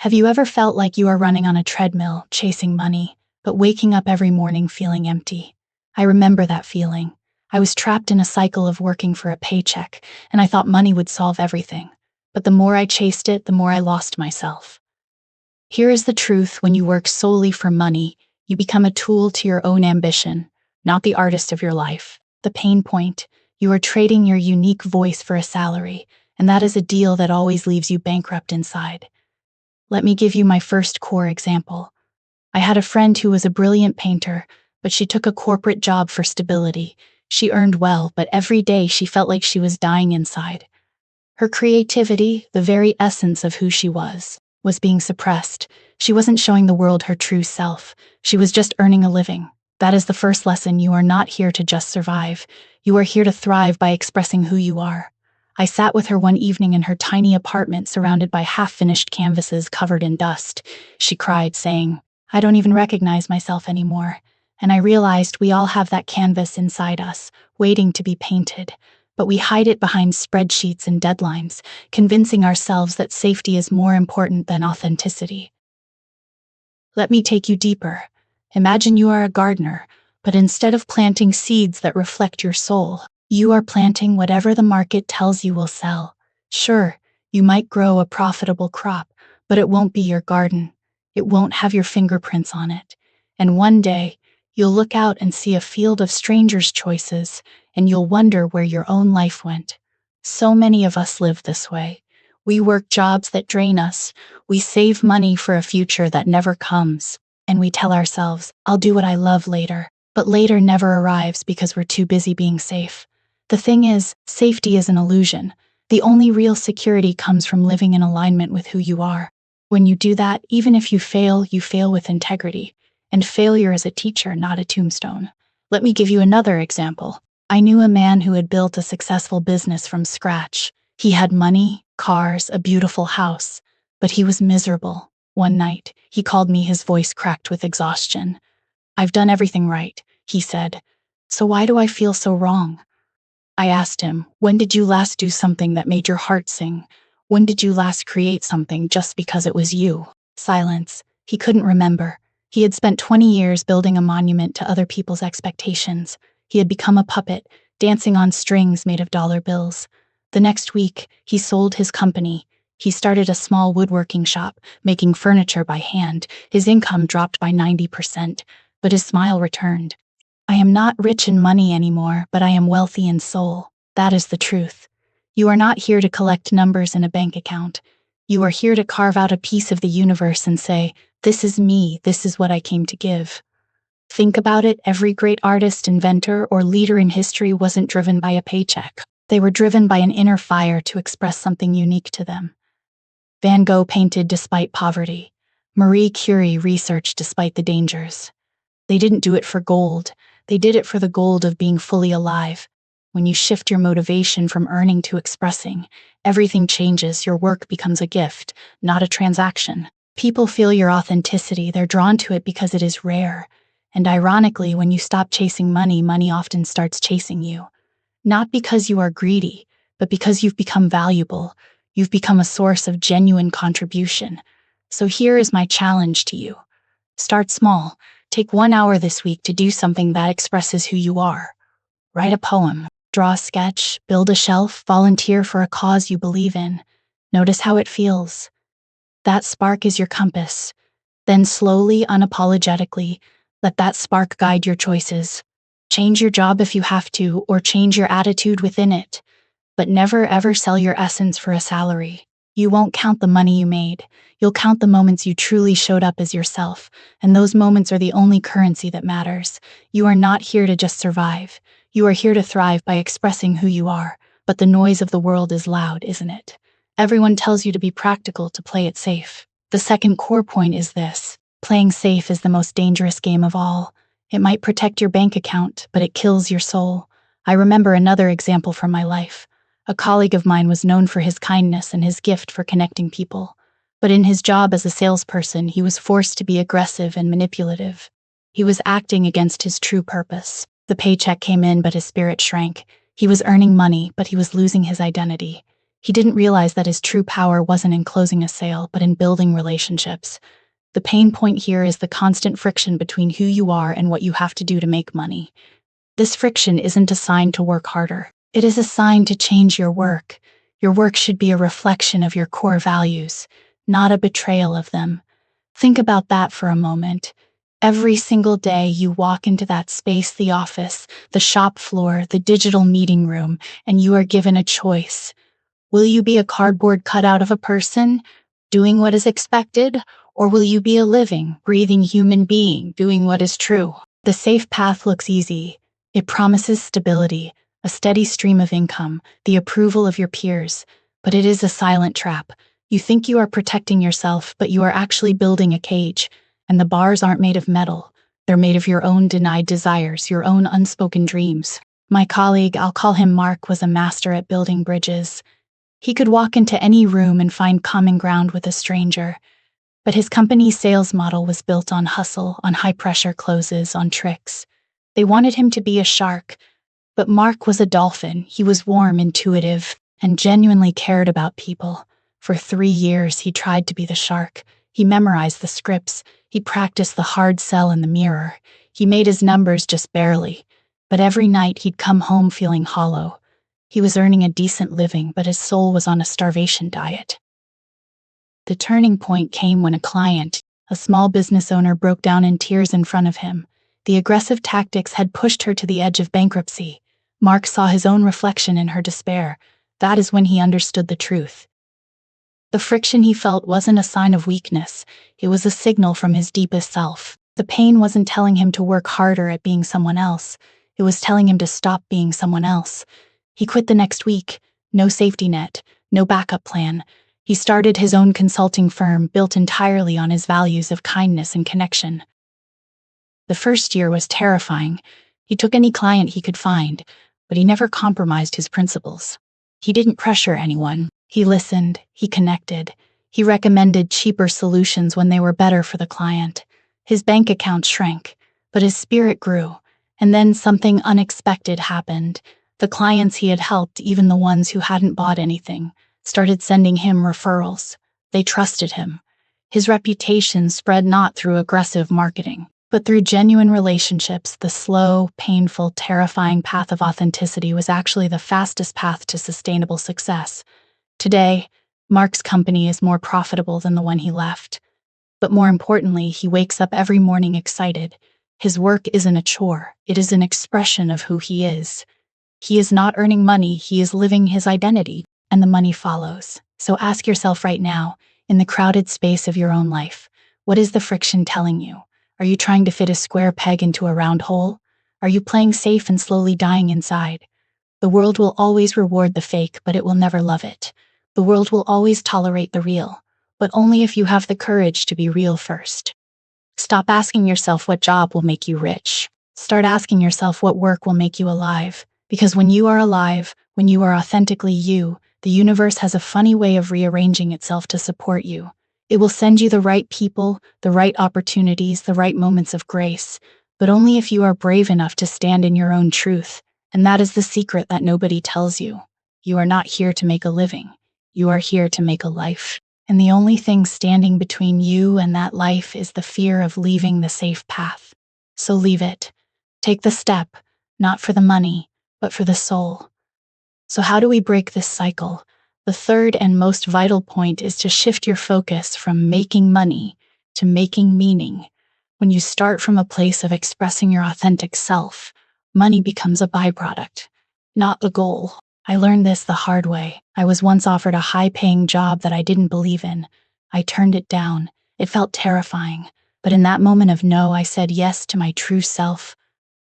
Have you ever felt like you are running on a treadmill, chasing money, but waking up every morning feeling empty? I remember that feeling. I was trapped in a cycle of working for a paycheck, and I thought money would solve everything. But the more I chased it, the more I lost myself. Here is the truth: when you work solely for money, you become a tool to your own ambition, not the artist of your life. The pain point: you are trading your unique voice for a salary, and that is a deal that always leaves you bankrupt inside. Let me give you my first core example. I had a friend who was a brilliant painter, but she took a corporate job for stability. She earned well, but every day she felt like she was dying inside. Her creativity, the very essence of who she was being suppressed. She wasn't showing the world her true self. She was just earning a living. That is the first lesson: you are not here to just survive. You are here to thrive by expressing who you are. I sat with her one evening in her tiny apartment surrounded by half-finished canvases covered in dust. She cried, saying, "I don't even recognize myself anymore." And I realized we all have that canvas inside us, waiting to be painted. But we hide it behind spreadsheets and deadlines, convincing ourselves that safety is more important than authenticity. Let me take you deeper. Imagine you are a gardener, but instead of planting seeds that reflect your soul, you are planting whatever the market tells you will sell. Sure, you might grow a profitable crop, but it won't be your garden. It won't have your fingerprints on it. And one day, you'll look out and see a field of strangers' choices, and you'll wonder where your own life went. So many of us live this way. We work jobs that drain us. We save money for a future that never comes. And we tell ourselves, "I'll do what I love later." But later never arrives because we're too busy being safe. The thing is, safety is an illusion. The only real security comes from living in alignment with who you are. When you do that, even if you fail with integrity. And failure is a teacher, not a tombstone. Let me give you another example. I knew a man who had built a successful business from scratch. He had money, cars, a beautiful house, but he was miserable. One night, he called me, his voice cracked with exhaustion. "I've done everything right," he said. "So why do I feel so wrong?" I asked him, "When did you last do something that made your heart sing? When did you last create something just because it was you?" Silence. He couldn't remember. He had spent 20 years building a monument to other people's expectations. He had become a puppet, dancing on strings made of dollar bills. The next week, he sold his company. He started a small woodworking shop, making furniture by hand. His income dropped by 90%, but his smile returned. "I am not rich in money anymore, but I am wealthy in soul." That is the truth. You are not here to collect numbers in a bank account. You are here to carve out a piece of the universe and say, "This is me, this is what I came to give." Think about it: every great artist, inventor, or leader in history wasn't driven by a paycheck. They were driven by an inner fire to express something unique to them. Van Gogh painted despite poverty. Marie Curie researched despite the dangers. They didn't do it for gold. They did it for the gold of being fully alive. When you shift your motivation from earning to expressing, everything changes. Your work becomes a gift, not a transaction. People feel your authenticity. They're drawn to it because it is rare. And ironically, when you stop chasing money, money often starts chasing you. Not because you are greedy, but because you've become valuable. You've become a source of genuine contribution. So here is my challenge to you. Start small. Take 1 hour this week to do something that expresses who you are. Write a poem, draw a sketch, build a shelf, volunteer for a cause you believe in. Notice how it feels. That spark is your compass. Then slowly, unapologetically, let that spark guide your choices. Change your job if you have to, or change your attitude within it. But never ever sell your essence for a salary. You won't count the money you made. You'll count the moments you truly showed up as yourself, and those moments are the only currency that matters. You are not here to just survive. You are here to thrive by expressing who you are. But the noise of the world is loud, isn't it? Everyone tells you to be practical, to play it safe. The second core point is this: playing safe is the most dangerous game of all. It might protect your bank account, but it kills your soul. I remember another example from my life. A colleague of mine was known for his kindness and his gift for connecting people. But in his job as a salesperson, he was forced to be aggressive and manipulative. He was acting against his true purpose. The paycheck came in, but his spirit shrank. He was earning money, but he was losing his identity. He didn't realize that his true power wasn't in closing a sale, but in building relationships. The pain point here is the constant friction between who you are and what you have to do to make money. This friction isn't a sign to work harder. It is a sign to change your work. Your work should be a reflection of your core values, not a betrayal of them. Think about that for a moment. Every single day you walk into that space, the office, the shop floor, the digital meeting room, and you are given a choice. Will you be a cardboard cutout of a person, doing what is expected, or will you be a living, breathing human being, doing what is true? The safe path looks easy. It promises stability, a steady stream of income, the approval of your peers, but it is a silent trap. You think you are protecting yourself, but you are actually building a cage, and the bars aren't made of metal. They're made of your own denied desires, your own unspoken dreams. My colleague, I'll call him Mark, was a master at building bridges. He could walk into any room and find common ground with a stranger, but his company's sales model was built on hustle, on high-pressure closes, on tricks. They wanted him to be a shark, but Mark was a dolphin. He was warm, intuitive, and genuinely cared about people. For 3 years, he tried to be the shark. He memorized the scripts. He practiced the hard sell in the mirror. He made his numbers just barely. But every night he'd come home feeling hollow. He was earning a decent living, but his soul was on a starvation diet. The turning point came when a client, a small business owner, broke down in tears in front of him. The aggressive tactics had pushed her to the edge of bankruptcy. Mark saw his own reflection in her despair. That is when he understood the truth. The friction he felt wasn't a sign of weakness. It was a signal from his deepest self. The pain wasn't telling him to work harder at being someone else. It was telling him to stop being someone else. He quit the next week. No safety net, no backup plan. He started his own consulting firm built entirely on his values of kindness and connection. The first year was terrifying. He took any client he could find, but he never compromised his principles. He didn't pressure anyone. He listened, he connected, he recommended cheaper solutions when they were better for the client. His bank account shrank, but his spirit grew, and then something unexpected happened. The clients he had helped, even the ones who hadn't bought anything, started sending him referrals. They trusted him. His reputation spread not through aggressive marketing, but through genuine relationships. The slow, painful, terrifying path of authenticity was actually the fastest path to sustainable success. Today, Mark's company is more profitable than the one he left. But more importantly, he wakes up every morning excited. His work isn't a chore. It is an expression of who he is. He is not earning money. He is living his identity, and the money follows. So ask yourself right now, in the crowded space of your own life, what is the friction telling you? Are you trying to fit a square peg into a round hole? Are you playing safe and slowly dying inside? The world will always reward the fake, but it will never love it. The world will always tolerate the real, but only if you have the courage to be real first. Stop asking yourself what job will make you rich. Start asking yourself what work will make you alive. Because when you are alive, when you are authentically you, the universe has a funny way of rearranging itself to support you. It will send you the right people, the right opportunities, the right moments of grace, but only if you are brave enough to stand in your own truth. And that is the secret that nobody tells you. You are not here to make a living. You are here to make a life. And the only thing standing between you and that life is the fear of leaving the safe path. So leave it. Take the step, not for the money, but for the soul. So how do we break this cycle? The third and most vital point is to shift your focus from making money to making meaning. When you start from a place of expressing your authentic self, money becomes a byproduct, not the goal. I learned this the hard way. I was once offered a high-paying job that I didn't believe in. I turned it down. It felt terrifying. But in that moment of no, I said yes to my true self.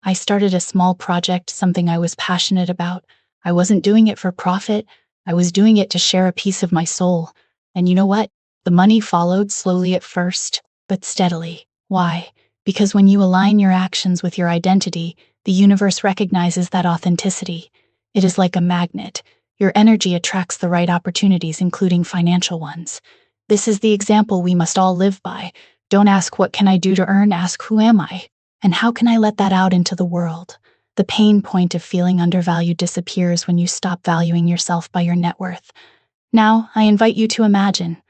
I started a small project, something I was passionate about. I wasn't doing it for profit. I was doing it to share a piece of my soul. And you know what? The money followed, slowly at first, but steadily. Why? Because when you align your actions with your identity, the universe recognizes that authenticity. It is like a magnet. Your energy attracts the right opportunities, including financial ones. This is the example we must all live by. Don't ask, what can I do to earn? Ask, who am I? And how can I let that out into the world? The pain point of feeling undervalued disappears when you stop valuing yourself by your net worth. Now, I invite you to imagine.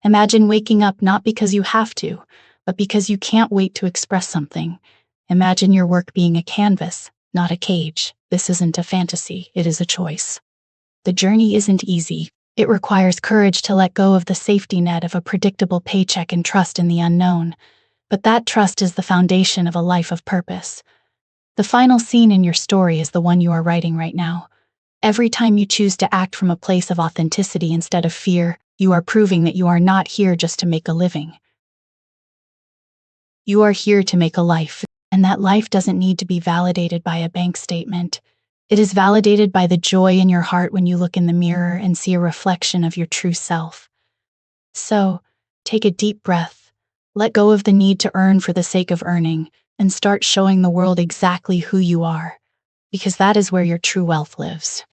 Imagine waking up not because you have to, but because you can't wait to express something. Imagine your work being a canvas, not a cage. This isn't a fantasy, it is a choice. The journey isn't easy. It requires courage to let go of the safety net of a predictable paycheck and trust in the unknown. But that trust is the foundation of a life of purpose. The final scene in your story is the one you are writing right now. Every time you choose to act from a place of authenticity instead of fear, you are proving that you are not here just to make a living. You are here to make a life, and that life doesn't need to be validated by a bank statement. It is validated by the joy in your heart when you look in the mirror and see a reflection of your true self. So, take a deep breath, let go of the need to earn for the sake of earning, and start showing the world exactly who you are, because that is where your true wealth lives.